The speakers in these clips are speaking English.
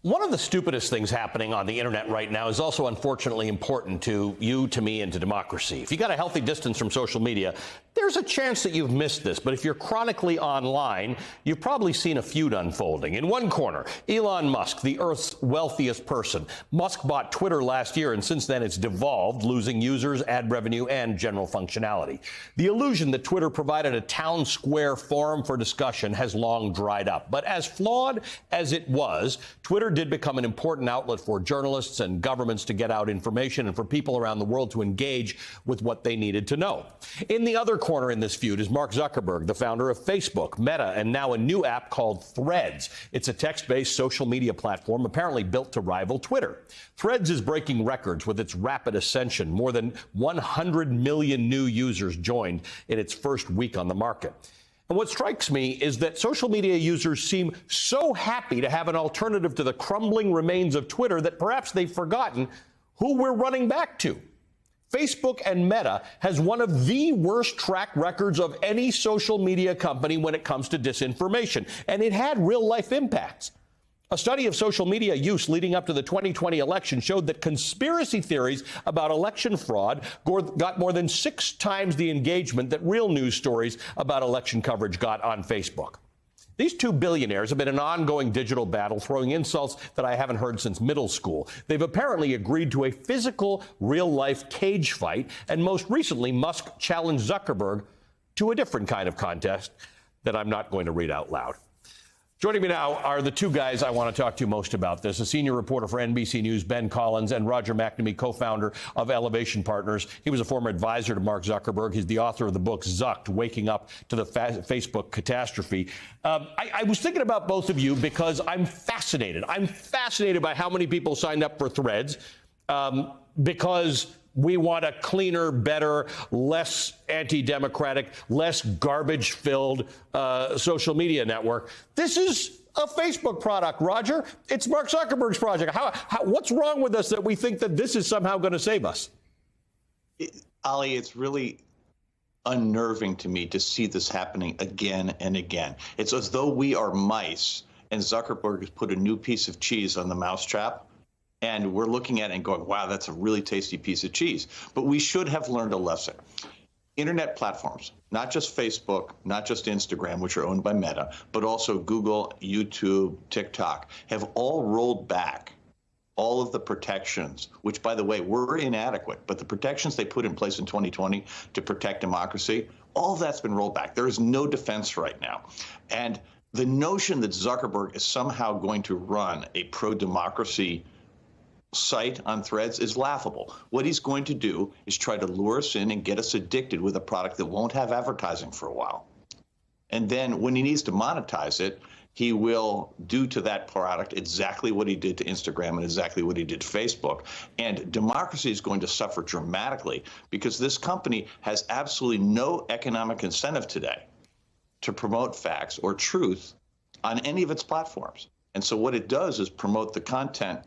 One of the stupidest things happening on the internet right now is also unfortunately important to you, to me, and to democracy. If you got a healthy distance from social media, there's a chance that you've missed this. But if you're chronically online, you've probably seen a feud unfolding. In one corner, Elon Musk, the Earth's wealthiest person. Musk bought Twitter last year, and since then it's devolved, losing users, ad revenue, and general functionality. The illusion that Twitter provided a town square forum for discussion has long dried up. But as flawed as it was, Twitter did become an important outlet for journalists and governments to get out information and for people around the world to engage with what they needed to know. In the other corner in this feud is Mark Zuckerberg, the founder of Facebook, Meta, and now a new app called Threads. It's a text-based social media platform apparently built to rival Twitter. Threads is breaking records with its rapid ascension. More than 100 million new users joined in its first week on the market. And what strikes me is that social media users seem so happy to have an alternative to the crumbling remains of Twitter that perhaps they've forgotten who we're running back to. Facebook and Meta has one of the worst track records of any social media company when it comes to disinformation, and it had real-life impacts. A study of social media use leading up to the 2020 election showed that conspiracy theories about election fraud got more than 6 times the engagement that real news stories about election coverage got on Facebook. These two billionaires have been in an ongoing digital battle, throwing insults that I haven't heard since middle school. They've apparently agreed to a physical, real-life cage fight, and most recently, Musk challenged Zuckerberg to a different kind of contest that I'm not going to read out loud. Joining me now are the two guys I want to talk to most about this. A senior reporter for NBC News, Ben Collins, and Roger McNamee, co-founder of Elevation Partners. He was a former advisor to Mark Zuckerberg. He's the author of the book Zucked, Waking Up to the Facebook Catastrophe. I was thinking about both of you because I'm fascinated. I'm fascinated by how many people signed up for Threads because we want a cleaner, better, less anti-democratic, less garbage-filled social media network. This is a Facebook product, Roger. It's Mark Zuckerberg's project. What's wrong with us that we think that this is somehow going to save us? Ali, it's really unnerving to me to see this happening again and again. It's as though we are mice and Zuckerberg has put a new piece of cheese on the mousetrap. And we're looking at it and going, wow, that's a really tasty piece of cheese. But we should have learned a lesson. Internet platforms, not just Facebook, not just Instagram, which are owned by Meta, but also Google, YouTube, TikTok, have all rolled back all of the protections, which, by the way, were inadequate. But the protections they put in place in 2020 to protect democracy, all of that's been rolled back. There is no defense right now. And the notion that Zuckerberg is somehow going to run a pro-democracy site on Threads is laughable. What he's going to do is try to lure us in and get us addicted with a product that won't have advertising for a while. And then when he needs to monetize it, he will do to that product exactly what he did to Instagram and exactly what he did to Facebook. And democracy is going to suffer dramatically because this company has absolutely no economic incentive today to promote facts or truth on any of its platforms. And so what it does is promote the content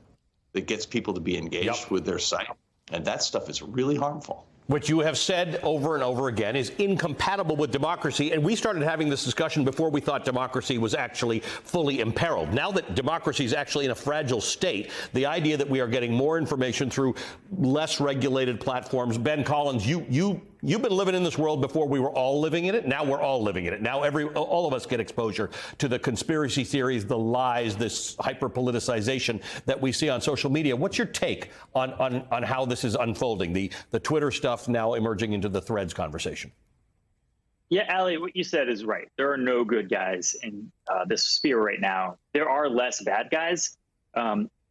that gets people to be engaged with their site. And that stuff is really harmful. Which you have said over and over again is incompatible with democracy. And we started having this discussion before we thought democracy was actually fully imperiled. Now that democracy is actually in a fragile state, the idea that we are getting more information through less regulated platforms. Ben Collins, you've been living in this world before we were all living in it. Now we're all living in it. Now all of us get exposure to the conspiracy theories, the lies, this hyper-politicization that we see on social media. What's your take on how this is unfolding, the Twitter stuff now emerging into the Threads conversation? Yeah, Ali, what you said is right. There are no good guys in this sphere right now. There are less bad guys.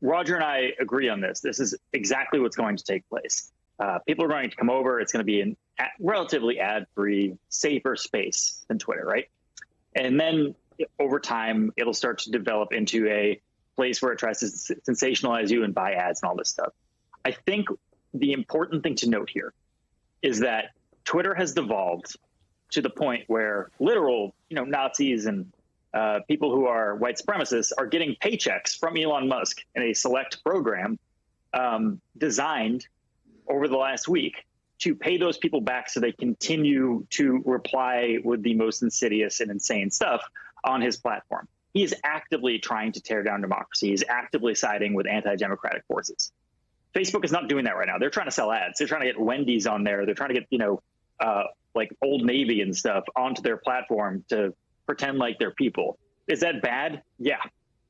Roger and I agree on this. This is exactly what's going to take place. People are going to come over. It's going to be a relatively ad-free, safer space than Twitter, right? And then over time, it'll start to develop into a place where it tries to sensationalize you and buy ads and all this stuff. I think the important thing to note here is that Twitter has devolved to the point where literal, Nazis and people who are white supremacists are getting paychecks from Elon Musk in a select program designed over the last week to pay those people back so they continue to reply with the most insidious and insane stuff on his platform. he is actively trying to tear down democracy. He's actively siding with anti-democratic forces. Facebook is not doing that right now. They're trying to sell ads. They're trying to get Wendy's on there. They're trying to get, like Old Navy and stuff onto their platform to pretend like they're people. Is that bad? Yeah,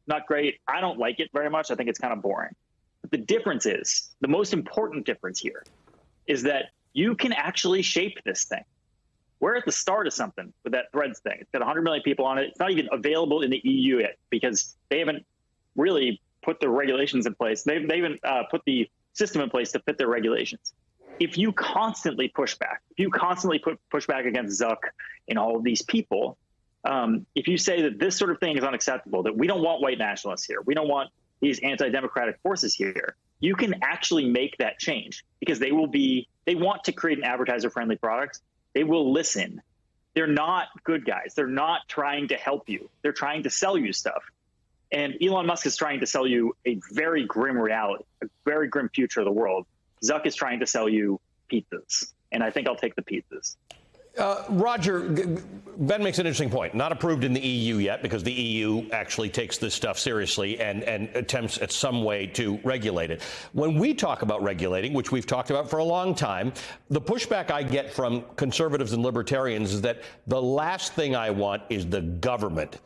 not great. I don't like it very much. I think it's kind of boring. But the difference is, the most important difference here is that you can actually shape this thing. We're at the start of something with that Threads thing. It's got 100 million people on it. It's not even available in the EU yet because they haven't really put the regulations in place. They haven't put the system in place to fit their regulations. If you constantly push back, if you constantly push back against Zuck and all of these people, if you say that this sort of thing is unacceptable, that we don't want white nationalists here, we don't want these anti-democratic forces here, you can actually make that change because they want to create an advertiser-friendly product. They will listen. They're not good guys. They're not trying to help you. They're trying to sell you stuff. And Elon Musk is trying to sell you a very grim reality, a very grim future of the world. Zuck is trying to sell you pizzas. And I think I'll take the pizzas. Roger, Ben makes an interesting point. Not approved in the EU yet because the EU actually takes this stuff seriously and attempts at some way to regulate it. When we talk about regulating, which we've talked about for a long time, the pushback I get from conservatives and libertarians is that the last thing I want is the government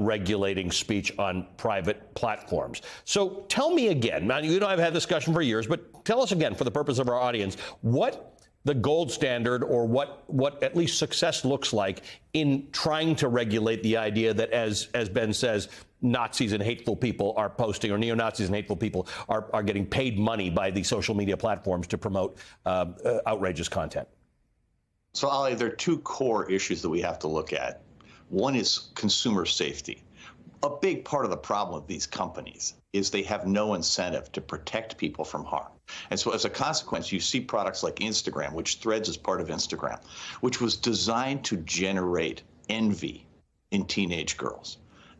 regulating speech on private platforms. So tell me again, now, you know I've had this discussion for years, but tell us again for the purpose of our audience, what the gold standard or what at least success looks like in trying to regulate the idea that, as Ben says, Nazis and hateful people are posting, or neo-Nazis and hateful people are getting paid money by the social media platforms to promote outrageous content. So, Ali, there are two core issues that we have to look at. One is consumer safety. A big part of the problem of these companies is they have no incentive to protect people from harm. And so as a consequence, you see products like Instagram, which Threads is part of Instagram, which was designed to generate envy in teenage girls.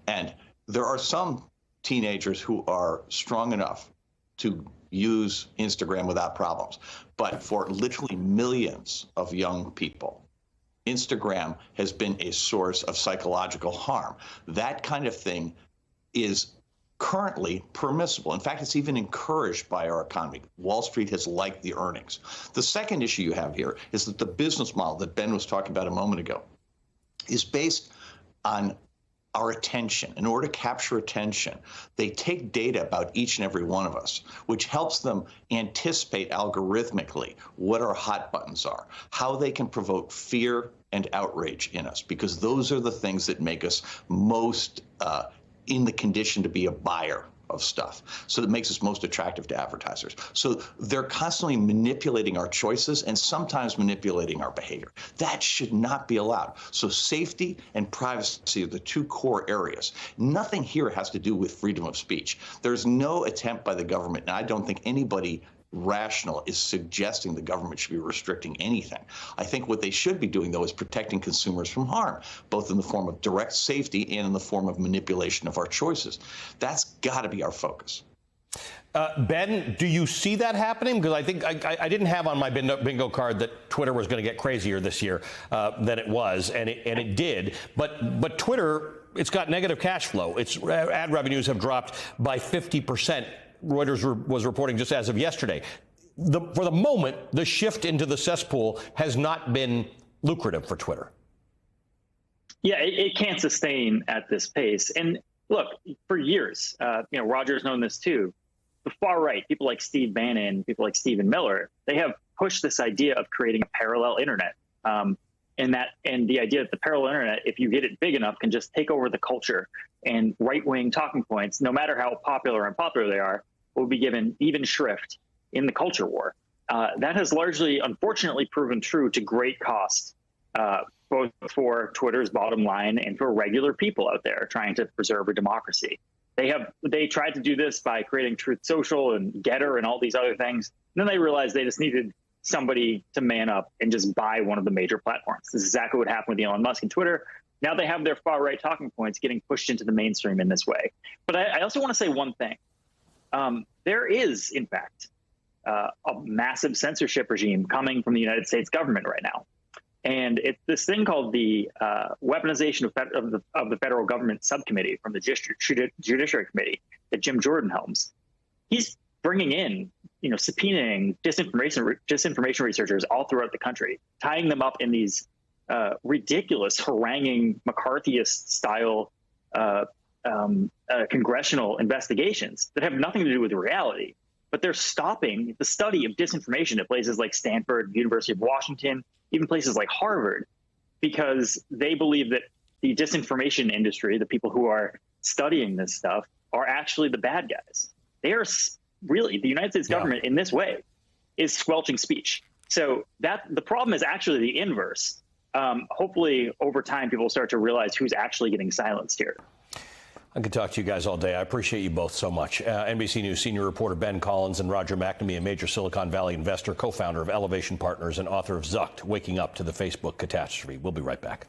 And there are some teenagers who are strong enough to use Instagram without problems. But for literally millions of young people, Instagram has been a source of psychological harm. That kind of thing is currently permissible. In fact, it's even encouraged by our economy. Wall Street has liked the earnings. The second issue you have here is that the business model that Ben was talking about a moment ago is based on our attention. In order to capture attention, they take data about each and every one of us, which helps them anticipate algorithmically what our hot buttons are, how they can provoke fear and outrage in us, because those are the things that make us most in the condition to be a buyer of stuff. So that makes us most attractive to advertisers. So they're constantly manipulating our choices and sometimes manipulating our behavior. That should not be allowed. So safety and privacy are the two core areas. Nothing here has to do with freedom of speech. There's no attempt by the government, and I don't think anybody rational is suggesting the government should be restricting anything. I think what they should be doing, though, is protecting consumers from harm, both in the form of direct safety and in the form of manipulation of our choices. That's got to be our focus. Ben, do you see that happening? Because I think I didn't have on my bingo card that Twitter was going to get crazier this year than it was, and it did. But Twitter, it's got negative cash flow. Its ad revenues have dropped by 50%. Reuters was reporting just as of yesterday. For the moment, the shift into the cesspool has not been lucrative for Twitter. Yeah, it can't sustain at this pace. And look, for years, Roger's known this too. The far right, people like Steve Bannon, people like Stephen Miller, they have pushed this idea of creating a parallel internet. And the idea that the parallel internet, if you get it big enough, can just take over the culture, and right-wing talking points, no matter how popular or unpopular they are, will be given even shrift in the culture war. That has largely, unfortunately, proven true to great cost, both for Twitter's bottom line and for regular people out there trying to preserve a democracy. They tried to do this by creating Truth Social and Getter and all these other things. And then they realized they just needed somebody to man up and just buy one of the major platforms. This is exactly what happened with Elon Musk and Twitter. Now they have their far-right talking points getting pushed into the mainstream in this way. But I also want to say one thing. There is, in fact, a massive censorship regime coming from the United States government right now. And it's this thing called the weaponization of the federal government subcommittee from the Judiciary Committee that Jim Jordan helms. He's bringing in, subpoenaing disinformation researchers all throughout the country, tying them up in these ridiculous, haranguing McCarthyist style congressional investigations that have nothing to do with reality. But they're stopping the study of disinformation at places like Stanford, University of Washington, even places like Harvard, because they believe that the disinformation industry, the people who are studying this stuff, are actually the bad guys. They are really, the United States government in this way is squelching speech. So the problem is actually the inverse. Hopefully, over time, people will start to realize who's actually getting silenced here. I could talk to you guys all day. I appreciate you both so much. NBC News senior reporter Ben Collins and Roger McNamee, a major Silicon Valley investor, co-founder of Elevation Partners and author of Zucked, Waking Up to the Facebook Catastrophe. We'll be right back.